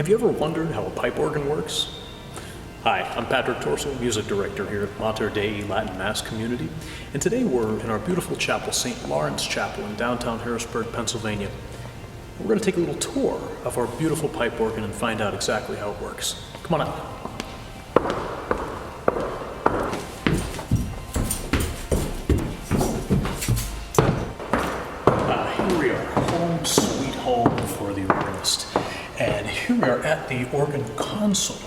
Have you ever wondered how a pipe organ works? Hi, I'm Patrick Torsel, music director here at Mater Dei Latin Mass Community, and today we're in our beautiful chapel, St. Lawrence Chapel in downtown Harrisburg, Pennsylvania. We're going to take a little tour of our beautiful pipe organ and find out exactly how it works. Come on out. Here we are, home sweet home for the organist. And here we are at the organ console.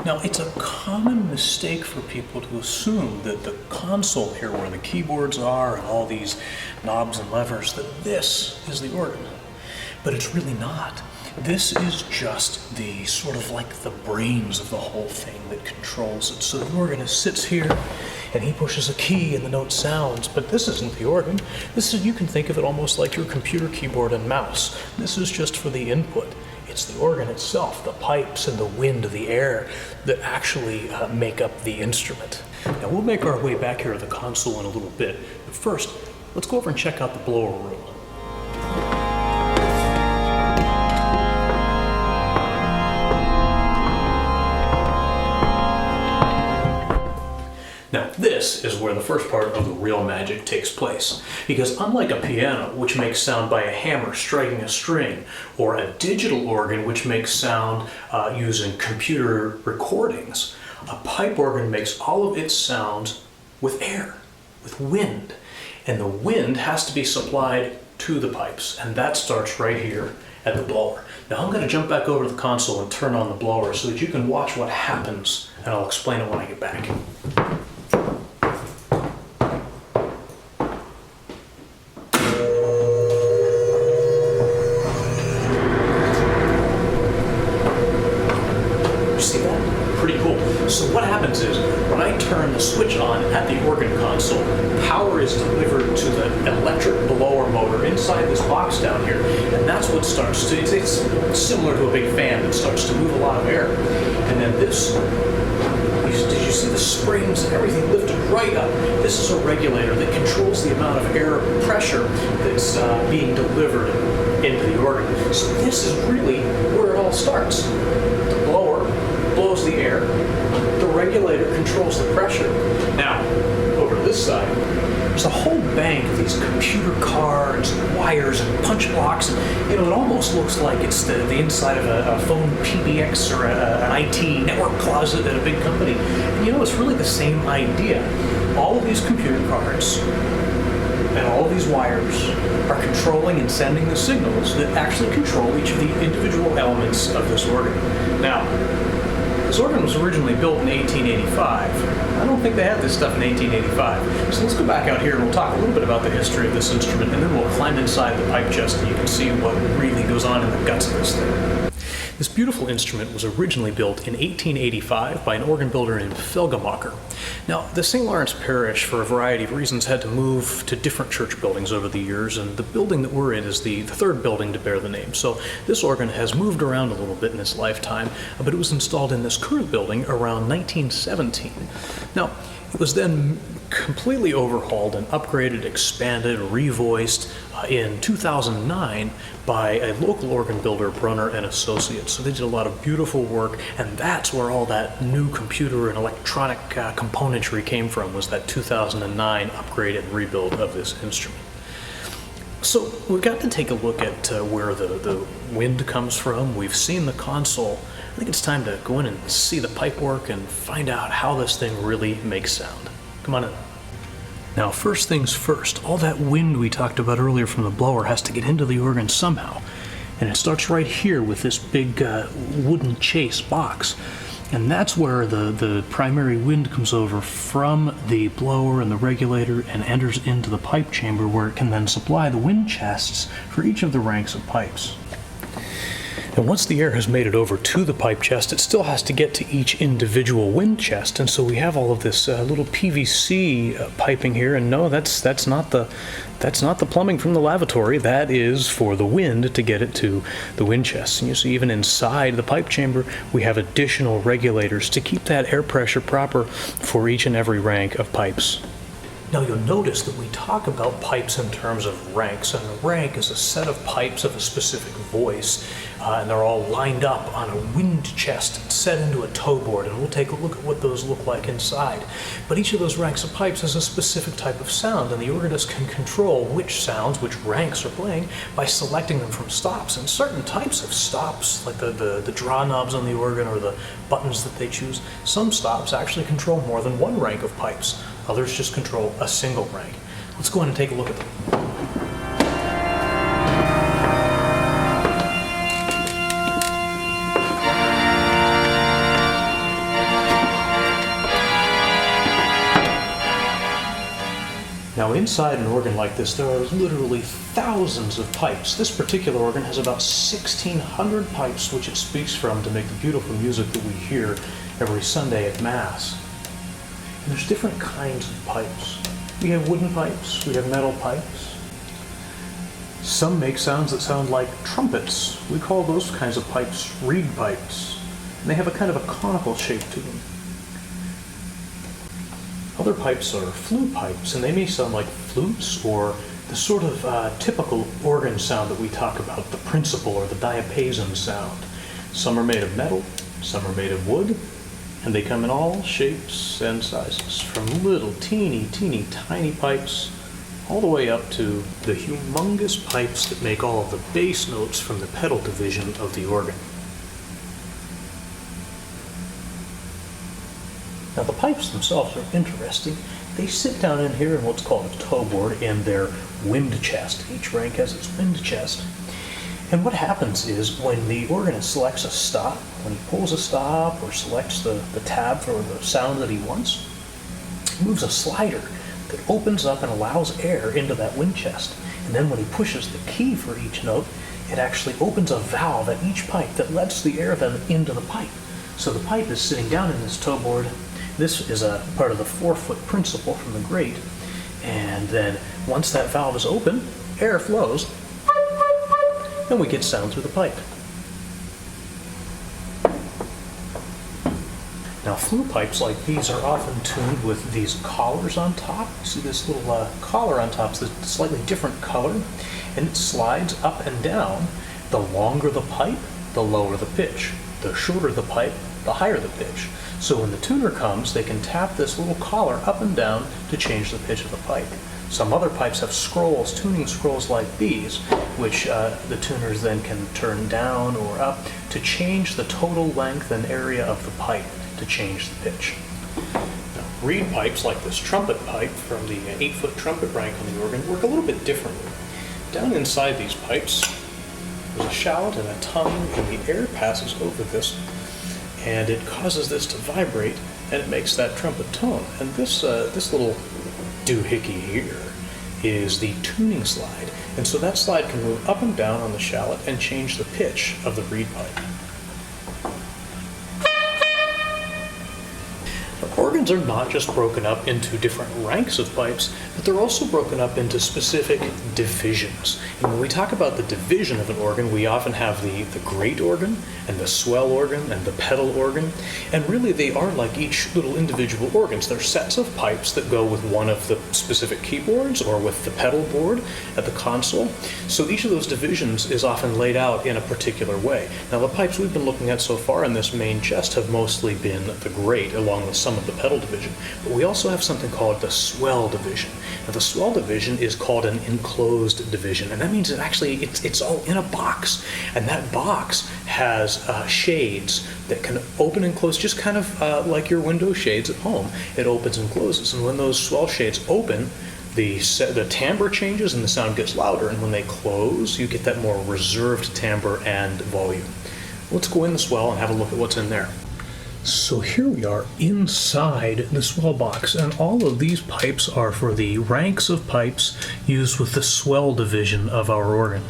Now, it's a common mistake for people to assume that the console here, where the keyboards are and all these knobs and levers, that this is the organ. But it's really not. This is just the sort of like the brains of the whole thing that controls it. So the organist sits here and he pushes a key and the note sounds, but this isn't the organ. This is, you can think of it almost like your computer keyboard and mouse. This is just for the input. It's the organ itself, the pipes and the wind, the air, that actually make up the instrument. Now we'll make our way back here to the console in a little bit, but first, let's go over and check out the blower room. Now this is where the first part of the real magic takes place, because unlike a piano, which makes sound by a hammer striking a string, or a digital organ, which makes sound using computer recordings, a pipe organ makes all of its sounds with air, with wind, and the wind has to be supplied to the pipes, and that starts right here at the blower. Now I'm going to jump back over to the console and turn on the blower so that you can watch what happens, and I'll explain it when I get back. So what happens is, when I turn the switch on at the organ console, power is delivered to the electric blower motor inside this box down here, and that's what starts to, it's similar to a big fan that starts to move a lot of air. And then this, did you see the springs and everything lifted right up? This is a regulator that controls the amount of air pressure that's being delivered into the organ. So this is really where it all starts. The blower blows the air, the regulator controls the pressure. Now, over to this side, there's a whole bank of these computer cards, and wires, and punch blocks, and it almost looks like it's the inside of a phone PBX or an IT network closet at a big company. And it's really the same idea. All of these computer cards and all of these wires are controlling and sending the signals that actually control each of the individual elements of this organ. Now, this organ was originally built in 1885. I don't think they had this stuff in 1885. So let's go back out here and we'll talk a little bit about the history of this instrument, and then we'll climb inside the pipe chest and you can see what really goes on in the guts of this thing. This beautiful instrument was originally built in 1885 by an organ builder named Felgemaker. Now, the St. Lawrence Parish, for a variety of reasons, had to move to different church buildings over the years, and the building that we're in is the third building to bear the name. So this organ has moved around a little bit in its lifetime, but it was installed in this current building around 1917. Now, it was then completely overhauled and upgraded, expanded, revoiced in 2009 by a local organ builder, Brunner and Associates. So they did a lot of beautiful work, and that's where all that new computer and electronic componentry came from, was that 2009 upgrade and rebuild of this instrument. So we've got to take a look at where the wind comes from. We've seen the console. I think it's time to go in and see the pipe work and find out how this thing really makes sound. Come on in. Now, first things first, all that wind we talked about earlier from the blower has to get into the organ somehow. And it starts right here with this big wooden chase box. And that's where the primary wind comes over from the blower and the regulator and enters into the pipe chamber, where it can then supply the wind chests for each of the ranks of pipes. And once the air has made it over to the pipe chest, it still has to get to each individual wind chest, and so we have all of this little PVC piping here. And no, that's not the plumbing from the lavatory. That is for the wind to get it to the wind chest. And you see, even inside the pipe chamber, we have additional regulators to keep that air pressure proper for each and every rank of pipes. Now you'll notice that we talk about pipes in terms of ranks, and a rank is a set of pipes of a specific voice, and they're all lined up on a wind chest set into a toe board, and we'll take a look at what those look like inside. But each of those ranks of pipes has a specific type of sound, and the organist can control which sounds, which ranks are playing by selecting them from stops. And certain types of stops, like the draw knobs on the organ or the buttons that they choose, some stops actually control more than one rank of pipes. Others just control a single rank. Let's go in and take a look at them. Now inside an organ like this, there are literally thousands of pipes. This particular organ has about 1,600 pipes which it speaks from to make the beautiful music that we hear every Sunday at Mass. And there's different kinds of pipes. We have wooden pipes, we have metal pipes. Some make sounds that sound like trumpets. We call those kinds of pipes reed pipes. And they have a kind of a conical shape to them. Other pipes are flute pipes, and they may sound like flutes or the sort of typical organ sound that we talk about, the principal or the diapason sound. Some are made of metal, some are made of wood, and they come in all shapes and sizes, from little teeny tiny pipes all the way up to the humongous pipes that make all of the bass notes from the pedal division of the organ. Now the pipes themselves are interesting. They sit down in here in what's called a toe board in their wind chest. Each rank has its wind chest. And what happens is when the organist selects a stop, when he pulls a stop or selects the tab for the sound that he wants, he moves a slider that opens up and allows air into that wind chest. And then when he pushes the key for each note, it actually opens a valve at each pipe that lets the air then into the pipe. So the pipe is sitting down in this toe board. This is a part of the 4-foot principle from the grate. And then once that valve is open, air flows, and we get sound through the pipe. Now flute pipes like these are often tuned with these collars on top. See this little collar on top, it's a slightly different color, and it slides up and down. The longer the pipe, the lower the pitch. The shorter the pipe, the higher the pitch. So when the tuner comes, they can tap this little collar up and down to change the pitch of the pipe. Some other pipes have scrolls, tuning scrolls like these, which the tuners then can turn down or up to change the total length and area of the pipe to change the pitch. Now, reed pipes like this trumpet pipe from the 8-foot trumpet rank on the organ work a little bit differently. Down inside these pipes, there's a shallot and a tongue, and the air passes over this, and it causes this to vibrate, and it makes that trumpet tone. And this little doohickey here is the tuning slide, and so that slide can move up and down on the shallot and change the pitch of the reed pipe. Organs are not just broken up into different ranks of pipes, but they're also broken up into specific divisions. And when we talk about the division of an organ, we often have the great organ, and the swell organ, and the pedal organ. And really they are like each little individual organs. They're sets of pipes that go with one of the specific keyboards or with the pedal board at the console. So each of those divisions is often laid out in a particular way. Now the pipes we've been looking at so far in this main chest have mostly been the great, along with some of the pedal division. But we also have something called the swell division. Now the swell division is called an enclosed division, and that means that actually it's all in a box, and that box has shades that can open and close, just kind of like your window shades at home. It opens and closes, and when those swell shades open, the timbre changes and the sound gets louder, and when they close, you get that more reserved timbre and volume. Let's go in the swell and have a look at what's in there. So here we are inside the swell box, and all of these pipes are for the ranks of pipes used with the swell division of our organ.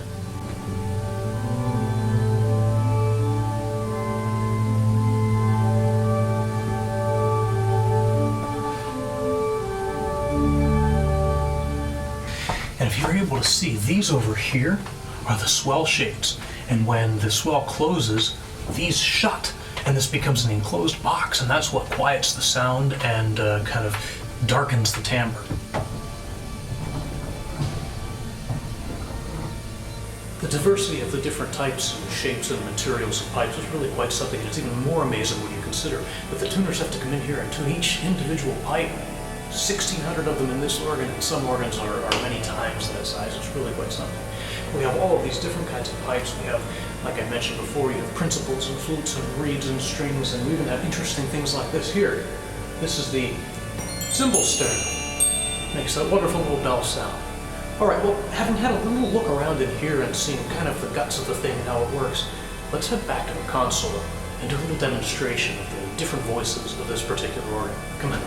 And if you're able to see, these over here are the swell shades, and when the swell closes, these shut. And this becomes an enclosed box, and that's what quiets the sound and kind of darkens the timbre. diversity of the different types and shapes and materials of pipes is really quite something. It's even more amazing when you consider that the tuners have to come in here and tune each individual pipe. 1,600 of them in this organ, and some organs are many times that size. It's really quite something. We have all of these different kinds of pipes. We have, like I mentioned before, you have principals and flutes and reeds and strings, and we even have interesting things like this here. This is the cymbal stern. Makes that wonderful little bell sound. All right, well, having had a little look around in here and seen kind of the guts of the thing and how it works, let's head back to the console and do a little demonstration of the different voices of this particular organ. Come on.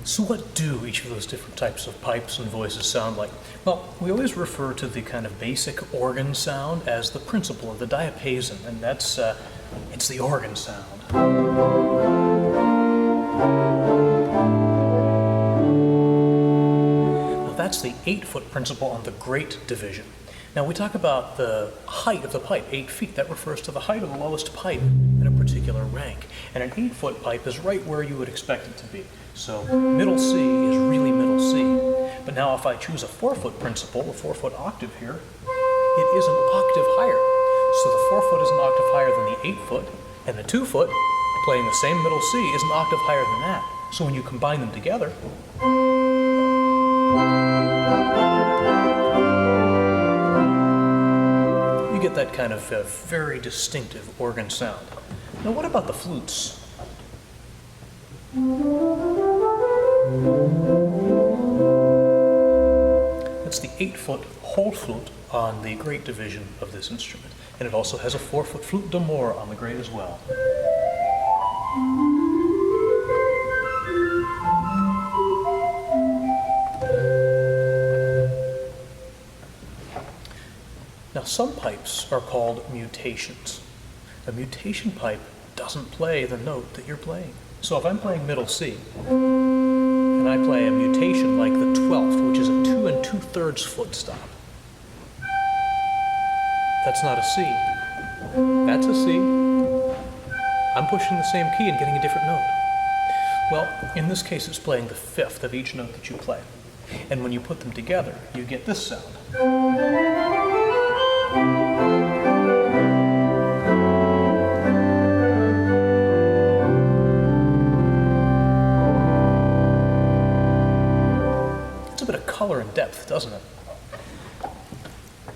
So what do each of those different types of pipes and voices sound like? Well, we always refer to the kind of basic organ sound as the principal, or the diapason, and that's, it's the organ sound. Now that's the 8-foot principal on the great division. Now we talk about the height of the pipe, 8 feet. That refers to the height of the lowest pipe in a particular rank. And an 8-foot pipe is right where you would expect it to be. So middle C is really middle C. But now if I choose a 4-foot principal, a 4-foot octave here, it is an octave higher. So the 4-foot is an octave higher than the 8-foot, and the 2-foot, playing the same middle C, is an octave higher than that. So when you combine them together, you get that kind of very distinctive organ sound. Now what about the flutes? That's the 8-foot Hohlflote on the great division of this instrument. And it also has a 4-foot flute d'amore on the great as well. Now some pipes are called mutations. A mutation pipe doesn't play the note that you're playing. So if I'm playing middle C, and I play a mutation like the 12th, which is a 2 2/3 foot stop, that's not a C. That's a C. I'm pushing the same key and getting a different note. Well, in this case, it's playing the 5th of each note that you play. And when you put them together, you get this sound. It's a bit of color and depth, doesn't it?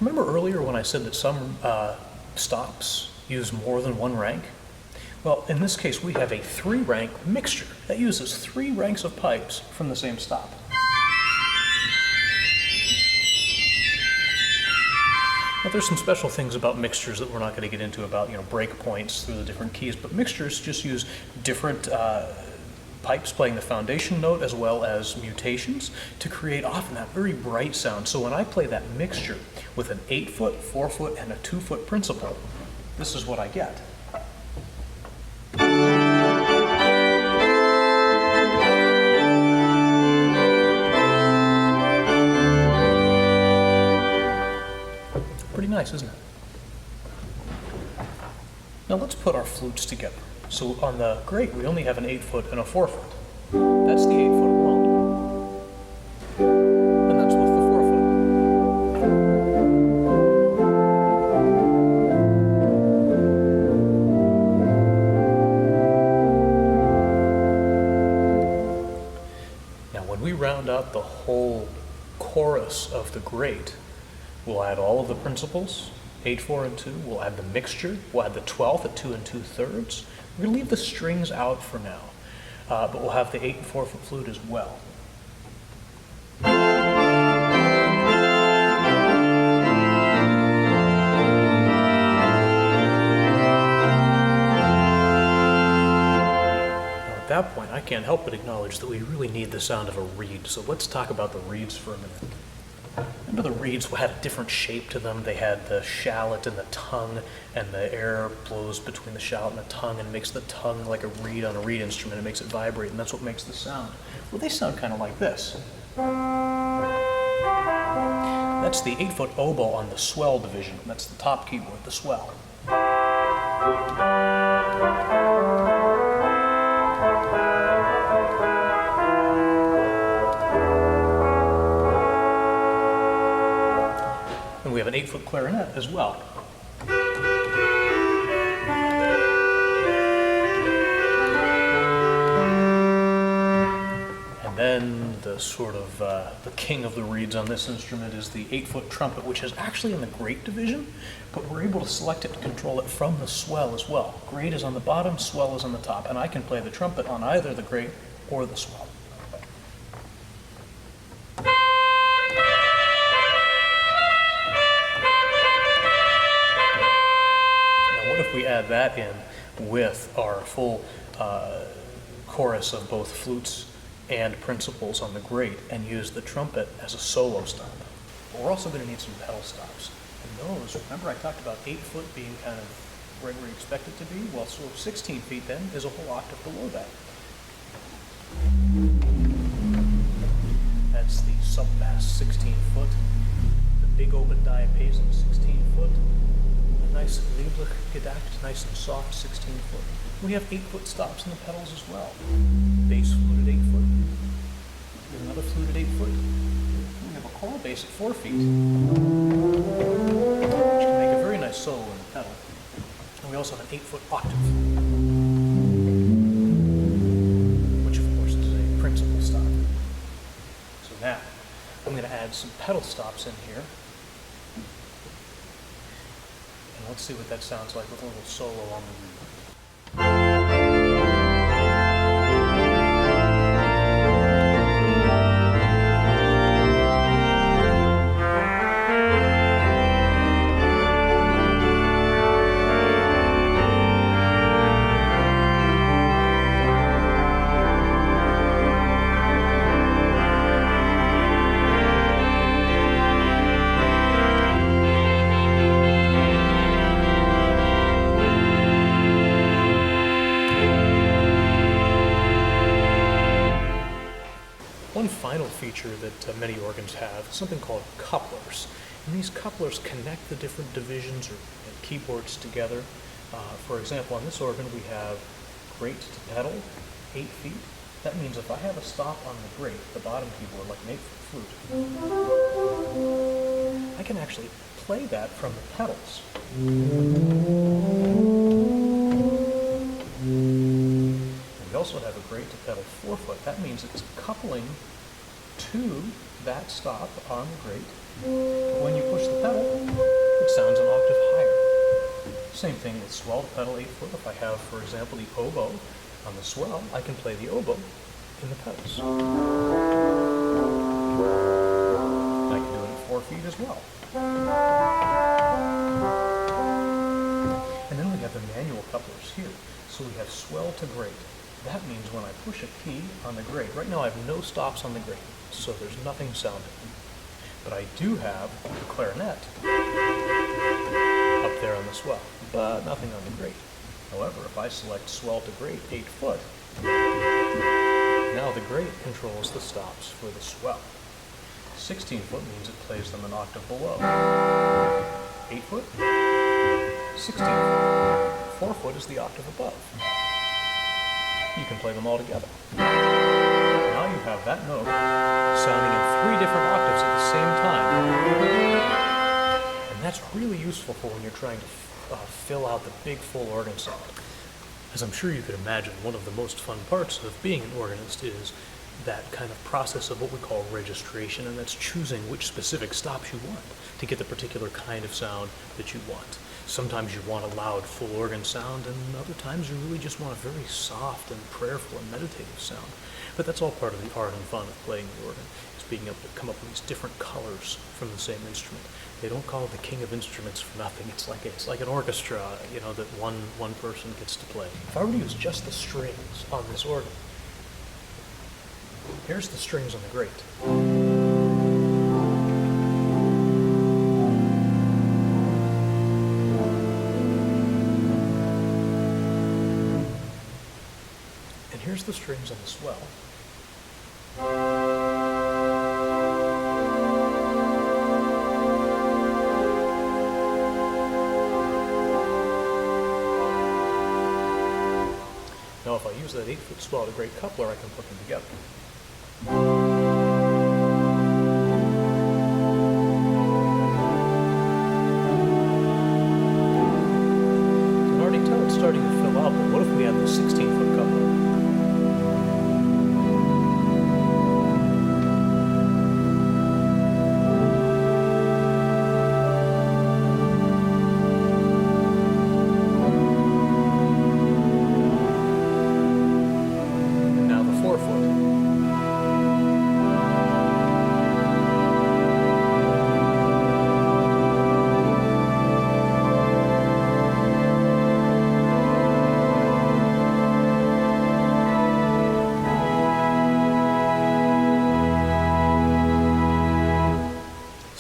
Remember earlier when I said that some stops use more than one rank? Well, in this case, we have a 3-rank mixture that uses 3 ranks of pipes from the same stop. Now, there's some special things about mixtures that we're not going to get into about, breakpoints through the different keys, but mixtures just use different pipes playing the foundation note as well as mutations to create often that very bright sound. So when I play that mixture with an 8-foot, 4-foot, and a 2-foot principal, this is what I get. Pretty nice, isn't it? Now let's put our flutes together. So on the great, we only have an 8-foot and a 4-foot. That's the 8-foot alone. And that's with the 4-foot. Now when we round out the whole chorus of the great, we'll add all of the principals, 8, 4, and 2. We'll add the mixture. We'll add the 12th at 2 2/3. We're going to leave the strings out for now, but we'll have the 8 and 4-foot flute as well. Now at that point, I can't help but acknowledge that we really need the sound of a reed, so let's talk about the reeds for a minute. Remember the reeds had a different shape to them. They had the shallot and the tongue, and the air blows between the shallot and the tongue and makes the tongue like a reed on a reed instrument. It makes it vibrate, and that's what makes the sound. Well, they sound kind of like this. That's the 8-foot oboe on the swell division. That's the top keyboard, the swell. we have an 8-foot clarinet as well. And then the sort of the king of the reeds on this instrument is the 8-foot trumpet, which is actually in the great division, but we're able to select it and control it from the swell as well. Great is on the bottom, swell is on the top, and I can play the trumpet on either the great or the swell. Now what if we add that in with our full chorus of both flutes and principals on the great and use the trumpet as a solo stop? But we're also going to need some pedal stops. And those, remember I talked about 8 foot being kind of right where you expect it to be? Well, so 16 feet then is a whole octave below that. That's the sub-bass 16 foot, the big open diapason 16 foot, a nice lieblich gedackt, nice and soft 16 foot. We have 8-foot stops in the pedals as well. Bass flute at 8 foot. We have another flute at 8 foot. We have a choral bass at 4 feet, which can make a very nice solo in the pedal. And we also have an 8-foot octave, which of course is a principal stop. So now, I'm going to add some pedal stops in here. And let's see what that sounds like with a little solo on the reed. Feature that many organs have, something called couplers. And these couplers connect the different divisions or keyboards together. For example, on this organ we have great to pedal, 8 feet. That means if I have a stop on the great, the bottom keyboard, like an 8-foot flute, I can actually play that from the pedals. And we also have a great to pedal 4 foot. That means it's coupling to that stop on the great, but when you push the pedal, it sounds an octave higher. Same thing with swell to pedal 8 foot. If I have, for example, the oboe on the swell, I can play the oboe in the pedals. I can do it at 4 feet as well. And then we have the manual couplers here. So we have swell to great. That means when I push a key on the great, right now I have no stops on the great, so there's nothing sounding. But I do have the clarinet up there on the swell, but nothing on the great. However, if I select swell to great, 8 foot, now the great controls the stops for the swell. 16 foot means it plays them an octave below. 8 foot, 16 foot, 4 foot is the octave above. You can play them all together. Now you have that note sounding in 3 different octaves at the same time. And that's really useful for when you're trying to fill out the big full organ sound. As I'm sure you could imagine, one of the most fun parts of being an organist is that kind of process of what we call registration, and that's choosing which specific stops you want to get the particular kind of sound that you want. Sometimes you want a loud, full organ sound, and other times you really just want a very soft and prayerful and meditative sound. But that's all part of the art and fun of playing the organ, is being able to come up with these different colors from the same instrument. They don't call it the king of instruments for nothing. It's like an orchestra, you know, that one person gets to play. If I were to use just the strings on this organ, here's the strings on the great. Here's the strings on the swell. Now if I use that 8-foot swell, the great coupler, I can put them together.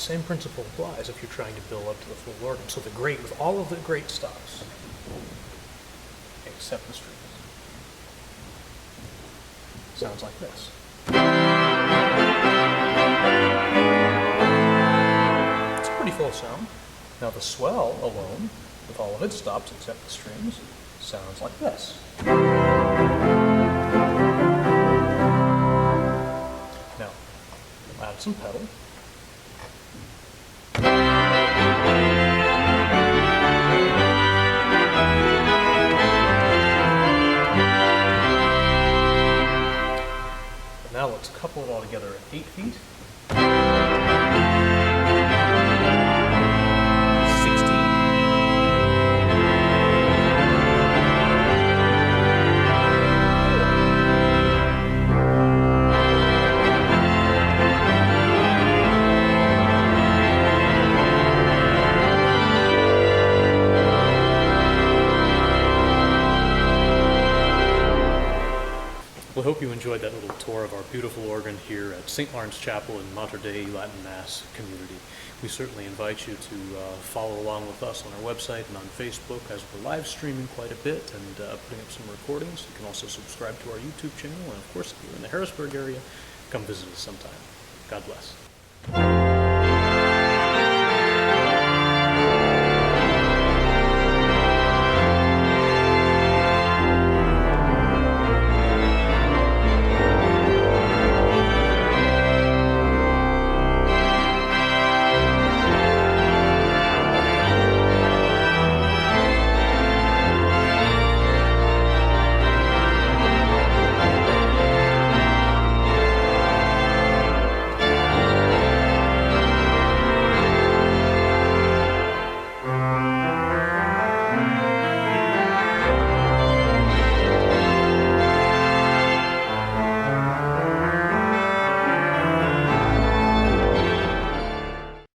same principle applies if you're trying to build up to the full organ. So the great, with all of the great stops, except the strings, sounds like this. It's a pretty full sound. Now the swell alone, with all of its stops except the strings, sounds like this. Now, add some pedal. Now let's couple it all together at 8 feet. 16. Well, I hope you enjoyed that little tour of our beautiful organ here at St. Lawrence Chapel in Mater Dei Latin Mass community. We certainly invite you to follow along with us on our website and on Facebook, as we're live streaming quite a bit and putting up some recordings. You can also subscribe to our YouTube channel, and of course, if you're in the Harrisburg area, come visit us sometime. God bless.